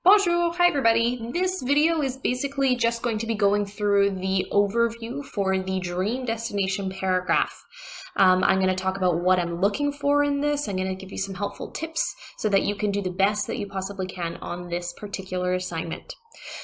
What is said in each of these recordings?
Bonjour, hi everybody. This video is basically just going to be going through the overview for the dream destination paragraph. I'm going to talk about what I'm looking for in this. I'm going to give you some helpful tips so that you can do the best that you possibly can on this particular assignment.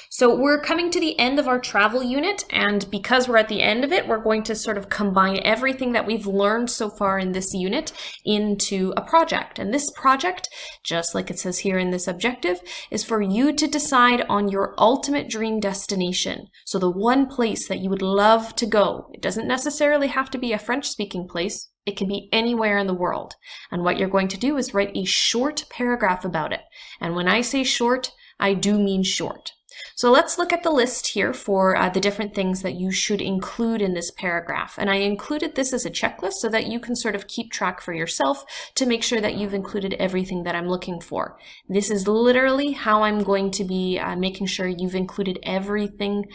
So we're coming to the end of our travel unit, and because we're at the end of it, we're going to sort of combine everything that we've learned so far in this unit into a project. And this project, just like it says here in this objective, is for you to decide on your ultimate dream destination. So the one place that you would love to go. It doesn't necessarily have to be a French-speaking place. It can be anywhere in the world. And what you're going to do is write a short paragraph about it. And when I say short, I do mean short. So let's look at the list here for the different things that you should include in this paragraph. And I included this as a checklist so that you can sort of keep track for yourself to make sure that you've included everything that I'm looking for. This is literally how I'm going to be making sure you've included everything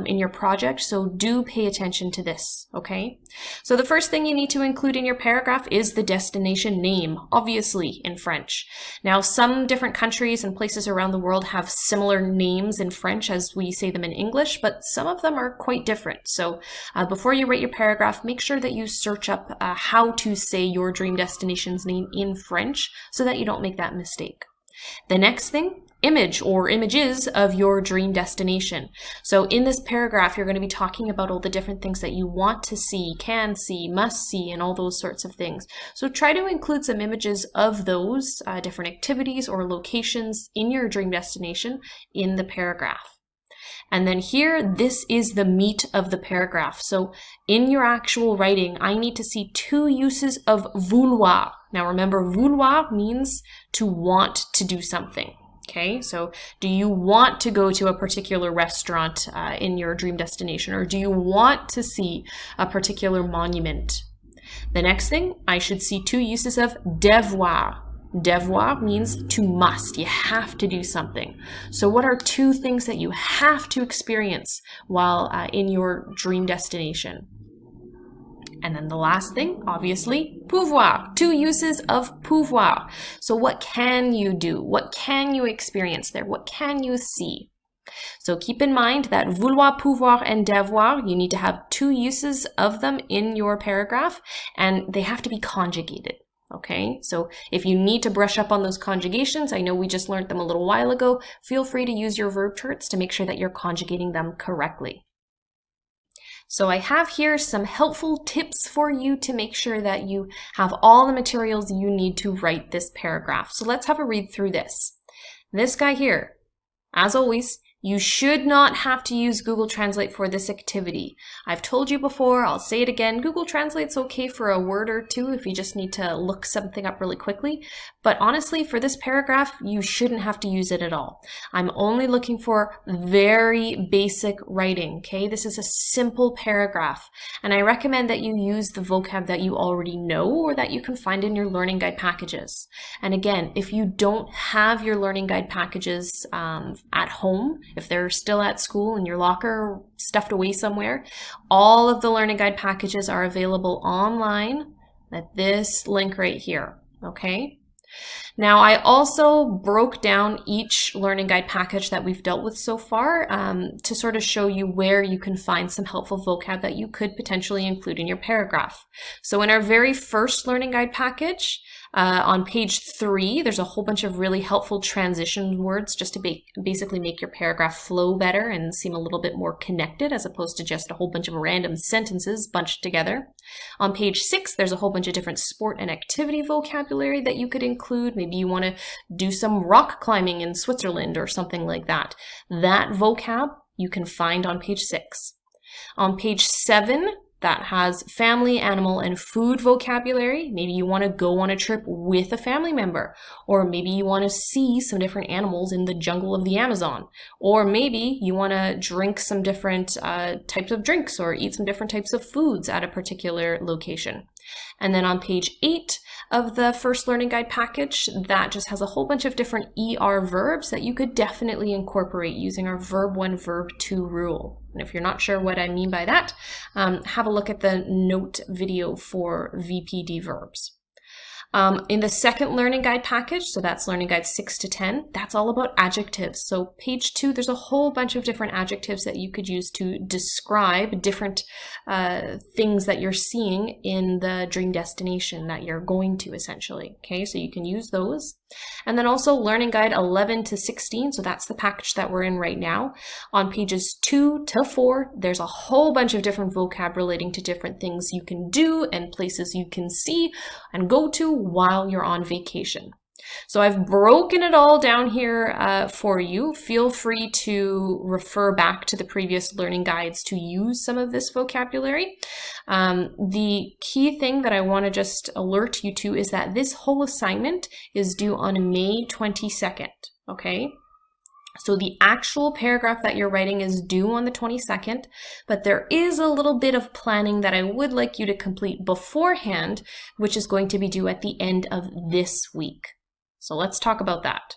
in your project. So do pay attention to this, okay? So the first thing you need to include in your paragraph is the destination name, obviously in French. Now, some different countries and places around the world have similar names in French as we say them in English, but some of them are quite different. So before you write your paragraph, make sure that you search up how to say your dream destination's name in French so that you don't make that mistake. The next thing, image or images of your dream destination. So in this paragraph, you're going to be talking about all the different things that you want to see, can see, must see, and all those sorts of things. So try to include some images of those different activities or locations in your dream destination in the paragraph. And then here, this is the meat of the paragraph. So in your actual writing, I need to see two uses of vouloir. Now remember, vouloir means to want to do something. Okay, so do you want to go to a particular restaurant in your dream destination, or do you want to see a particular monument? The next thing, I should see two uses of devoir. Devoir means to must. You have to do something. So what are two things that you have to experience while in your dream destination? And then the last thing, obviously, pouvoir, two uses of pouvoir. So what can you do? What can you experience there? What can you see? So keep in mind that vouloir, pouvoir, and devoir, you need to have two uses of them in your paragraph, and they have to be conjugated. Okay, so if you need to brush up on those conjugations, I know we just learned them a little while ago, feel free to use your verb charts to make sure that you're conjugating them correctly. So I have here some helpful tips for you to make sure that you have all the materials you need to write this paragraph. So let's have a read through this. This guy here, as always, you should not have to use Google Translate for this activity. I've told you before, I'll say it again, Google Translate's okay for a word or two if you just need to look something up really quickly. But honestly, for this paragraph, you shouldn't have to use it at all. I'm only looking for very basic writing, okay? This is a simple paragraph, and I recommend that you use the vocab that you already know or that you can find in your learning guide packages. And again, if you don't have your learning guide packages at home, if they're still at school in your locker, stuffed away somewhere, all of the learning guide packages are available online at this link right here, okay? Now, I also broke down each learning guide package that we've dealt with so far to sort of show you where you can find some helpful vocab that you could potentially include in your paragraph. So in our very first learning guide package, on page 3, there's a whole bunch of really helpful transition words just to basically make your paragraph flow better and seem a little bit more connected as opposed to just a whole bunch of random sentences bunched together. On page 6, there's a whole bunch of different sport and activity vocabulary that you could include. Maybe you want to do some rock climbing in Switzerland or something like that. That vocab you can find on page 6. On page 7, that has family, animal, and food vocabulary. Maybe you want to go on a trip with a family member, or maybe you want to see some different animals in the jungle of the Amazon, or maybe you want to drink some different types of drinks or eat some different types of foods at a particular location. And then on page 8 of the first learning guide package, that just has a whole bunch of different ER verbs that you could definitely incorporate using our verb 1, verb 2 rule. And if you're not sure what I mean by that, have a look at the note video for VPD verbs. In the second learning guide package, so that's learning guide 6 to 10, that's all about adjectives. So page 2, there's a whole bunch of different adjectives that you could use to describe different things that you're seeing in the dream destination that you're going to, essentially. Okay, so you can use those. And then also learning guide 11 to 16, so that's the package that we're in right now. On pages 2 to 4, there's a whole bunch of different vocab relating to different things you can do and places you can see and go to while you're on vacation. So I've broken it all down here for you. Feel free to refer back to the previous learning guides to use some of this vocabulary. The key thing that I want to just alert you to is that this whole assignment is due on May 22nd, okay? So the actual paragraph that you're writing is due on the 22nd, but there is a little bit of planning that I would like you to complete beforehand, which is going to be due at the end of this week. So let's talk about that.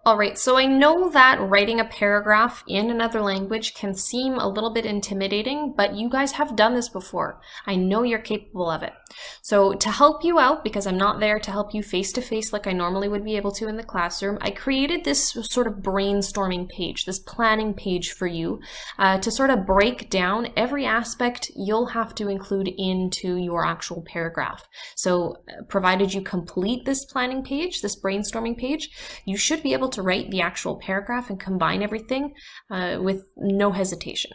All right, so I know that writing a paragraph in another language can seem a little bit intimidating, but you guys have done this before. I know you're capable of it. So to help you out, because I'm not there to help you face-to-face like I normally would be able to in the classroom, I created this sort of brainstorming page, this planning page for you to sort of break down every aspect you'll have to include into your actual paragraph. So provided you complete this planning page, this brainstorming page, you should be able to write the actual paragraph and combine everything with no hesitation.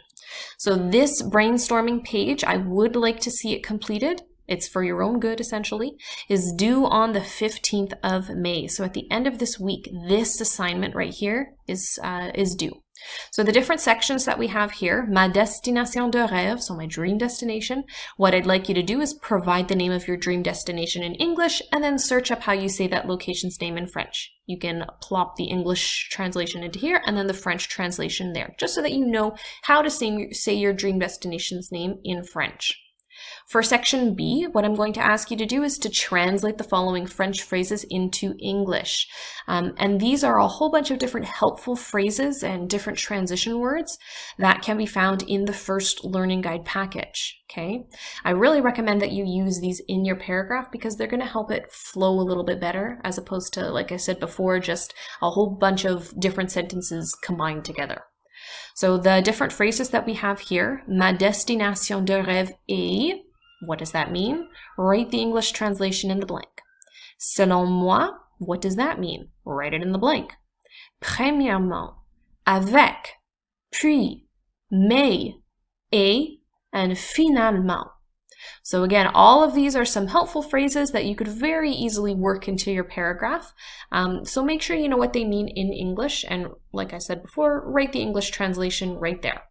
So this brainstorming page, I would like to see it completed. It's for your own good, essentially, is due on the 15th of May. So at the end of this week, this assignment right here is due. So the different sections that we have here, ma destination de rêve, so my dream destination, what I'd like you to do is provide the name of your dream destination in English and then search up how you say that location's name in French. You can plop the English translation into here and then the French translation there, just so that you know how to say your dream destination's name in French. For section B, what I'm going to ask you to do is to translate the following French phrases into English. And these are a whole bunch of different helpful phrases and different transition words that can be found in the first learning guide package. Okay, I really recommend that you use these in your paragraph because they're going to help it flow a little bit better as opposed to, like I said before, just a whole bunch of different sentences combined together. So the different phrases that we have here, ma destination de rêve est, what does that mean? Write the English translation in the blank. Selon moi, what does that mean? Write it in the blank. Premièrement, avec, puis, mais, et, and finalement. So again, all of these are some helpful phrases that you could very easily work into your paragraph. So make sure you know what they mean in English. And like I said before, write the English translation right there.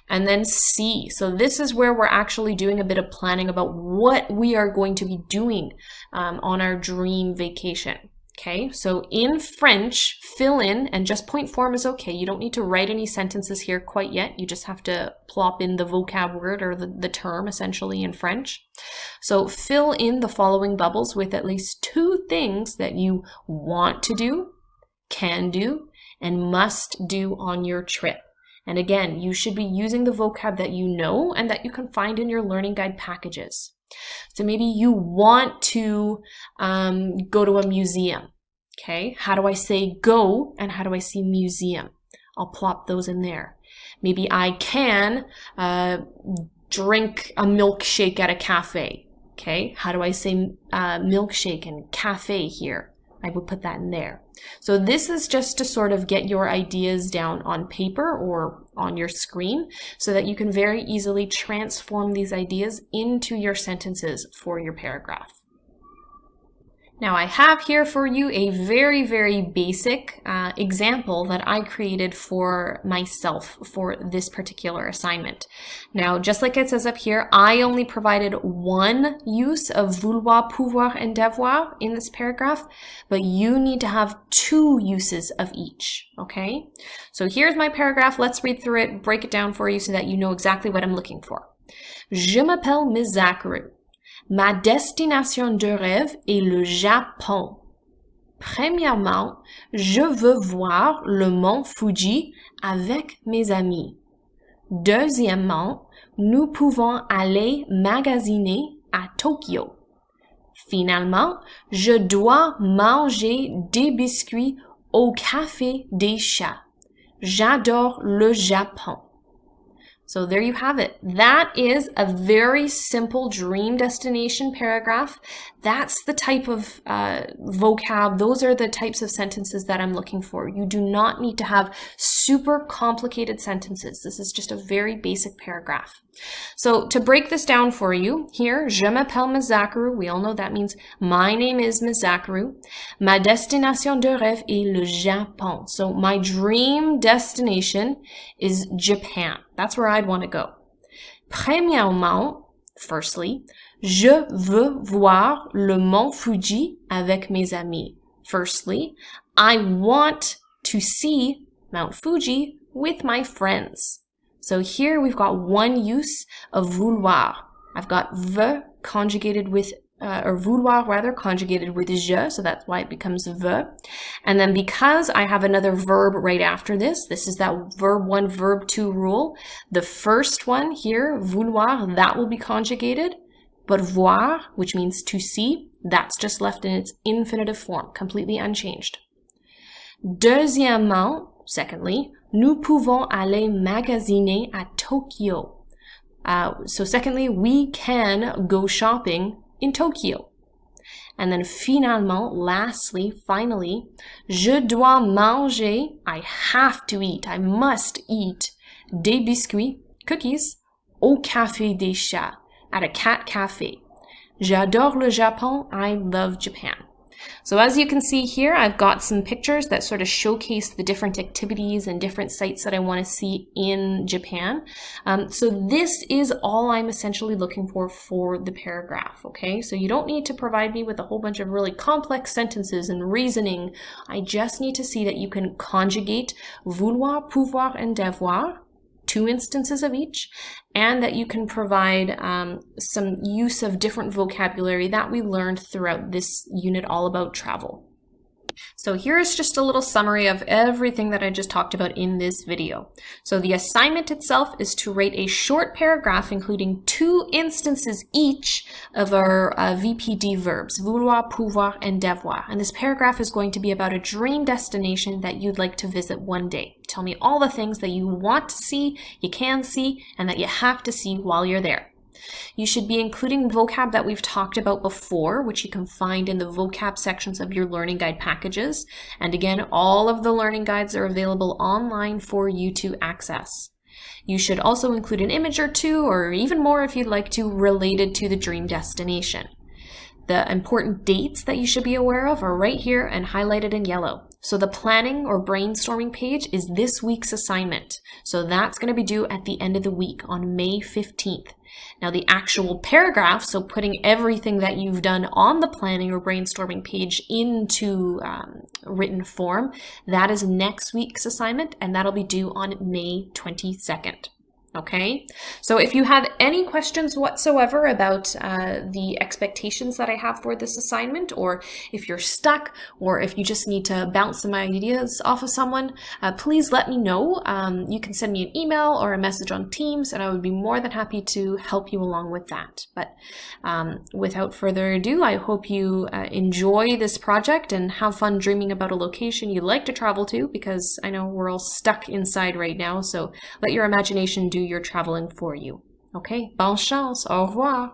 And then C. So this is where we're actually doing a bit of planning about what we are going to be doing on our dream vacation. Okay, so in French, fill in, and just point form is okay. You don't need to write any sentences here quite yet. You just have to plop in the vocab word or the term essentially in French. So fill in the following bubbles with at least 2 things that you want to do, can do, and must do on your trip. And again, you should be using the vocab that you know and that you can find in your learning guide packages. So maybe you want to go to a museum. Okay, how do I say go and how do I say museum? I'll plop those in there. Maybe I can drink a milkshake at a cafe. Okay, how do I say milkshake and cafe here? I would put that in there. So this is just to sort of get your ideas down on paper or on your screen so that you can very easily transform these ideas into your sentences for your paragraph. Now I have here for you a very, very basic example that I created for myself for this particular assignment. Now, just like it says up here, I only provided one use of vouloir, pouvoir, and devoir in this paragraph, but you need to have 2 uses of each, okay? So here's my paragraph. Let's read through it, break it down for you so that you know exactly what I'm looking for. Je m'appelle Miss Zachary. Ma destination de rêve est le Japon. Premièrement, je veux voir le mont Fuji avec mes amis. Deuxièmement, nous pouvons aller magasiner à Tokyo. Finalement, je dois manger des biscuits au café des chats. J'adore le Japon. So there you have it. That is a very simple dream destination paragraph. That's the type of vocab. Those are the types of sentences that I'm looking for. You do not need to have super complicated sentences. This is just a very basic paragraph. So to break this down for you, here, je m'appelle Mizakeru. We all know that means my name is Mizakeru. Ma destination de rêve est le Japon. So my dream destination is Japan. That's where I'd want to go. Premièrement, firstly, je veux voir le mont Fuji avec mes amis. Firstly, I want to see Mount Fuji with my friends. So here we've got one use of vouloir. I've got veut conjugated with, or vouloir rather, conjugated with je, so that's why it becomes veut. And then because I have another verb right after this, this is that verb 1, verb 2 rule. The first one here, vouloir, that will be conjugated. But voir, which means to see, that's just left in its infinitive form, completely unchanged. Deuxièmement, secondly, nous pouvons aller magasiner à Tokyo. So secondly, we can go shopping in Tokyo. And then finalement, lastly, finally, je dois manger, I have to eat, I must eat, des biscuits, cookies, au café des chats, at a cat cafe. J'adore le Japon, I love Japan. So as you can see here, I've got some pictures that sort of showcase the different activities and different sites that I want to see in Japan. So this is all I'm essentially looking for the paragraph, okay? So you don't need to provide me with a whole bunch of really complex sentences and reasoning. I just need to see that you can conjugate vouloir, pouvoir, and devoir, 2 instances of each, and that you can provide some use of different vocabulary that we learned throughout this unit all about travel. So here's just a little summary of everything that I just talked about in this video. So the assignment itself is to write a short paragraph including 2 instances each of our VPD verbs, vouloir, pouvoir, and devoir. And this paragraph is going to be about a dream destination that you'd like to visit one day. Tell me all the things that you want to see, you can see, and that you have to see while you're there. You should be including vocab that we've talked about before, which you can find in the vocab sections of your learning guide packages. And again, all of the learning guides are available online for you to access. You should also include an image or 2, or even more if you'd like to, related to the dream destination. The important dates that you should be aware of are right here and highlighted in yellow. So the planning or brainstorming page is this week's assignment. So that's going to be due at the end of the week on May 15th. Now the actual paragraph, so putting everything that you've done on the planning or brainstorming page into written form, that is next week's assignment, and that'll be due on May 22nd. Okay, so if you have any questions whatsoever about the expectations that I have for this assignment, or if you're stuck, or if you just need to bounce some ideas off of someone, please let me know. You can send me an email or a message on Teams, and I would be more than happy to help you along with that. But without further ado, I hope you enjoy this project and have fun dreaming about a location you'd like to travel to, because I know we're all stuck inside right now, so let your imagination do your traveling for you. Okay, bonne chance, au revoir.